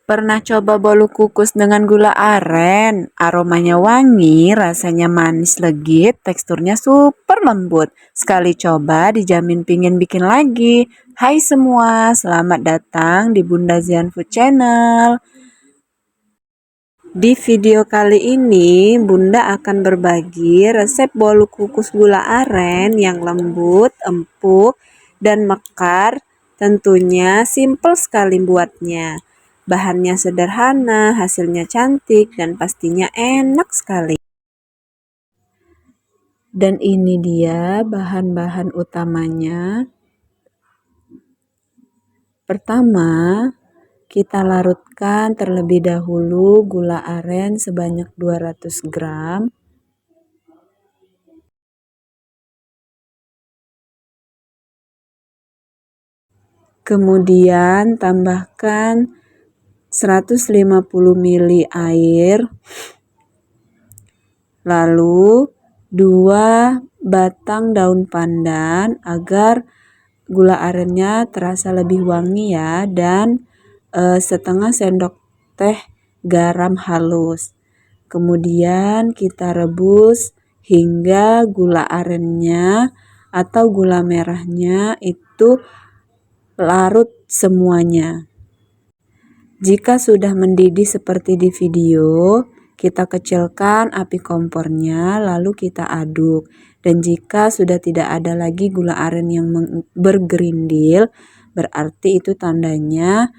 Pernah coba bolu kukus dengan gula aren? Aromanya wangi, rasanya manis legit, teksturnya super lembut. Sekali coba dijamin pingin bikin lagi. Hai semua, selamat datang di Bunda Zian Food Channel. Di video kali ini, Bunda akan berbagi resep bolu kukus gula aren yang lembut, empuk, dan mekar. Tentunya simple sekali buatnya. Bahannya sederhana, hasilnya cantik, dan pastinya enak sekali. Dan ini dia bahan-bahan utamanya. Pertama, kita larutkan terlebih dahulu gula aren sebanyak 200 gram. Kemudian tambahkan 150 ml air. Lalu 2 batang daun pandan agar gula arennya terasa lebih wangi ya, dan setengah sendok teh garam halus. Kemudian kita rebus hingga gula arennya atau gula merahnya itu larut semuanya. Jika sudah mendidih seperti di video, kita kecilkan api kompornya lalu kita aduk. Dan jika sudah tidak ada lagi gula aren yang bergerindil, berarti itu tandanya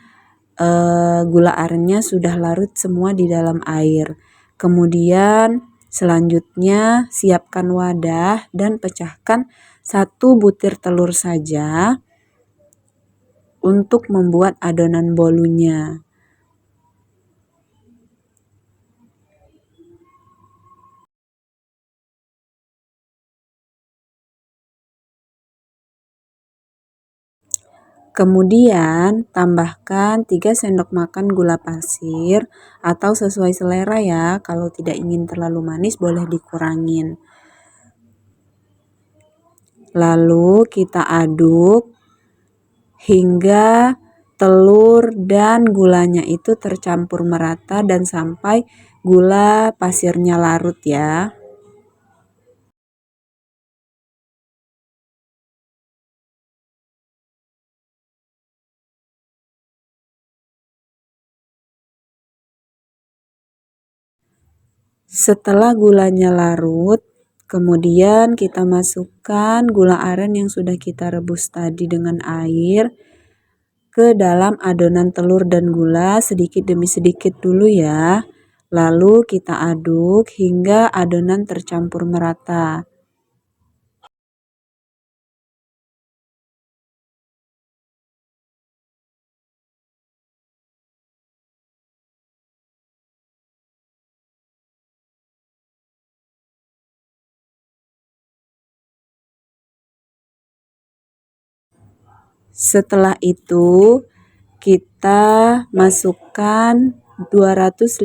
gula arennya sudah larut semua di dalam air. Kemudian selanjutnya siapkan wadah dan pecahkan 1 butir telur saja untuk membuat adonan bolunya. Kemudian tambahkan 3 sendok makan gula pasir atau sesuai selera ya. Kalau tidak ingin terlalu manis boleh dikurangin. Lalu kita aduk hingga telur dan gulanya itu tercampur merata dan sampai gula pasirnya larut ya. Setelah gulanya larut, kemudian kita masukkan gula aren yang sudah kita rebus tadi dengan air ke dalam adonan telur dan gula sedikit demi sedikit dulu ya. Lalu kita aduk hingga adonan tercampur merata. Setelah itu kita masukkan 250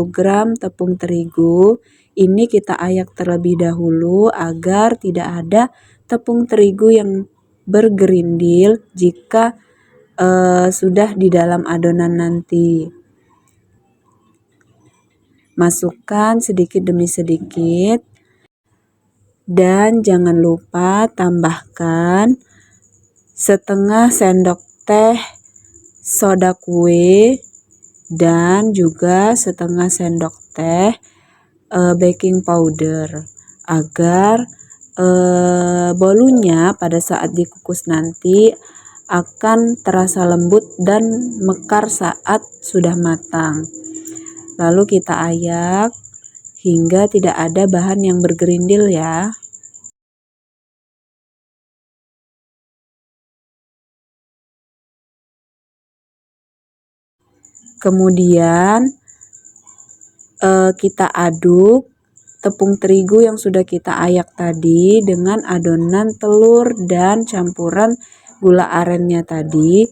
gram tepung terigu. Ini kita ayak terlebih dahulu agar tidak ada tepung terigu yang bergerindil jika sudah di dalam adonan nanti. Masukkan sedikit demi sedikit dan jangan lupa tambahkan setengah sendok teh soda kue dan juga setengah sendok teh baking powder agar bolunya pada saat dikukus nanti akan terasa lembut dan mekar saat sudah matang. Lalu kita ayak hingga tidak ada bahan yang bergerindil ya. Kemudian kita aduk tepung terigu yang sudah kita ayak tadi dengan adonan telur dan campuran gula arennya tadi.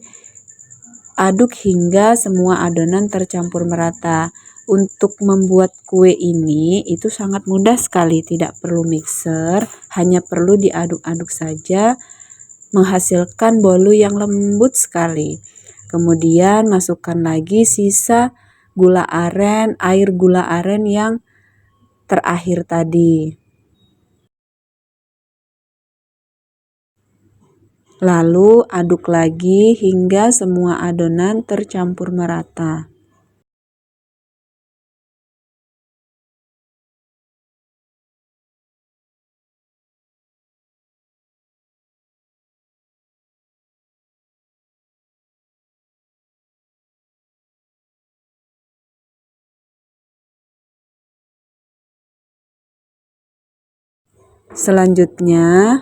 Aduk hingga semua adonan tercampur merata. Untuk membuat kue ini itu sangat mudah sekali, tidak perlu mixer, hanya perlu diaduk-aduk saja menghasilkan bolu yang lembut sekali. Kemudian masukkan lagi sisa gula aren, air gula aren yang terakhir tadi. Lalu aduk lagi hingga semua adonan tercampur merata. Selanjutnya,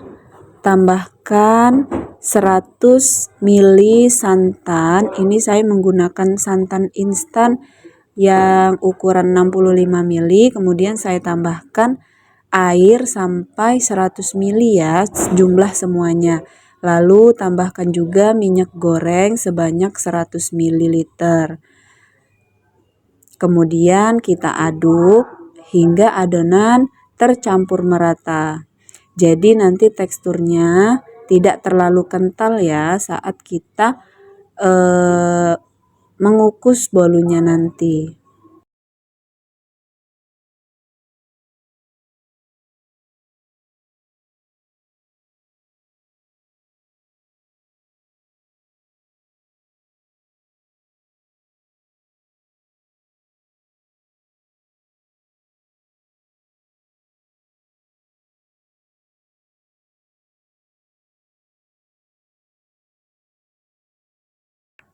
tambahkan 100 ml santan. Ini saya menggunakan santan instan yang ukuran 65 ml. Kemudian saya tambahkan air sampai 100 ml ya, jumlah semuanya. Lalu tambahkan juga minyak goreng sebanyak 100 ml. Kemudian kita aduk hingga adonan tercampur merata. Jadi nanti teksturnya tidak terlalu kental ya saat kita mengukus bolunya nanti.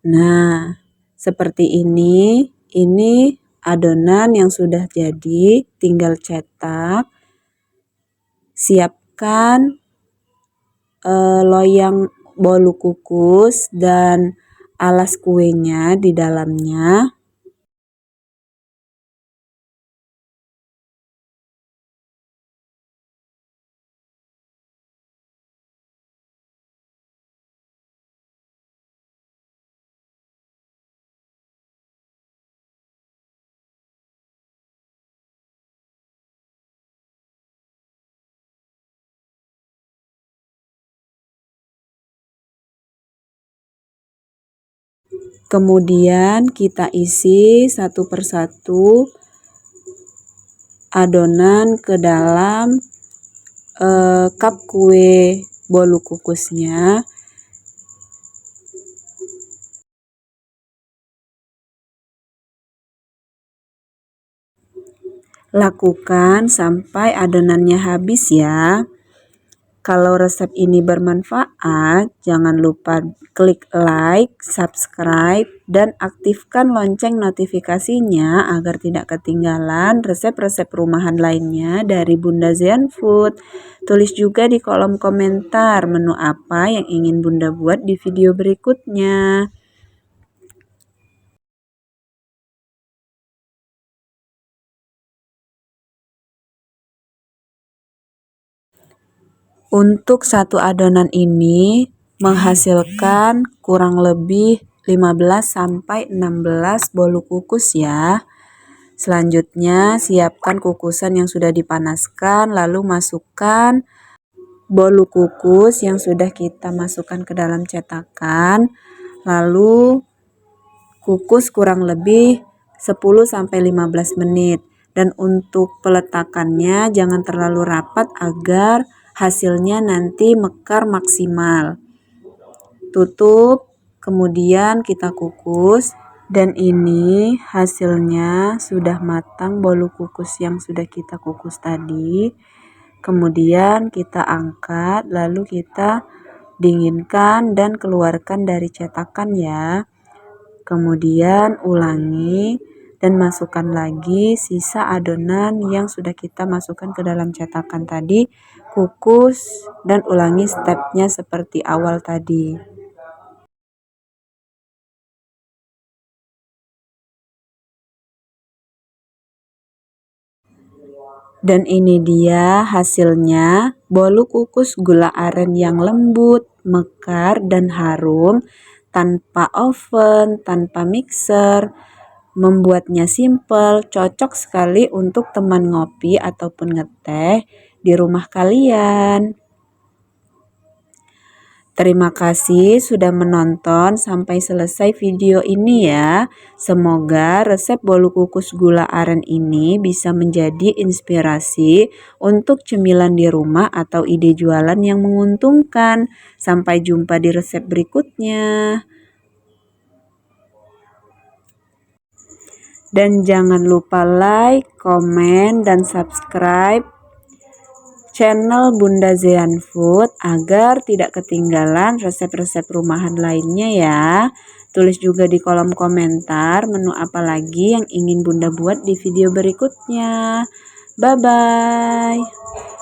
Nah, seperti ini. Ini adonan yang sudah jadi, tinggal cetak. Siapkan loyang bolu kukus dan alas kuenya di dalamnya. Kemudian kita isi satu persatu adonan ke dalam cup kue bolu kukusnya. Lakukan sampai adonannya habis ya. Kalau resep ini bermanfaat, jangan lupa klik like, subscribe, dan aktifkan lonceng notifikasinya agar tidak ketinggalan resep-resep rumahan lainnya dari Bunda Zean Food. Tulis juga di kolom komentar menu apa yang ingin Bunda buat di video berikutnya. Untuk satu adonan ini menghasilkan kurang lebih 15-16 bolu kukus ya. Selanjutnya siapkan kukusan yang sudah dipanaskan, lalu masukkan bolu kukus yang sudah kita masukkan ke dalam cetakan. Lalu kukus kurang lebih 10-15 menit. Dan untuk peletakannya jangan terlalu rapat agar hasilnya nanti mekar maksimal. Tutup, kemudian kita kukus. Dan ini hasilnya sudah matang bolu kukus yang sudah kita kukus tadi. Kemudian kita angkat, lalu kita dinginkan dan keluarkan dari cetakan ya. Kemudian ulangi dan masukkan lagi sisa adonan yang sudah kita masukkan ke dalam cetakan tadi. Kukus dan ulangi stepnya seperti awal tadi. Dan ini dia hasilnya, bolu kukus gula aren yang lembut, mekar, dan harum, tanpa oven, tanpa mixer. Membuatnya simple, cocok sekali untuk teman ngopi ataupun ngeteh di rumah kalian. Terima kasih sudah menonton sampai selesai video ini ya. Semoga resep bolu kukus gula aren ini bisa menjadi inspirasi untuk cemilan di rumah atau ide jualan yang menguntungkan. Sampai jumpa di resep berikutnya. Dan jangan lupa like, komen, dan subscribe channel Bunda Zean Food agar tidak ketinggalan resep-resep rumahan lainnya ya. Tulis juga di kolom komentar menu apa lagi yang ingin Bunda buat di video berikutnya. Bye-bye.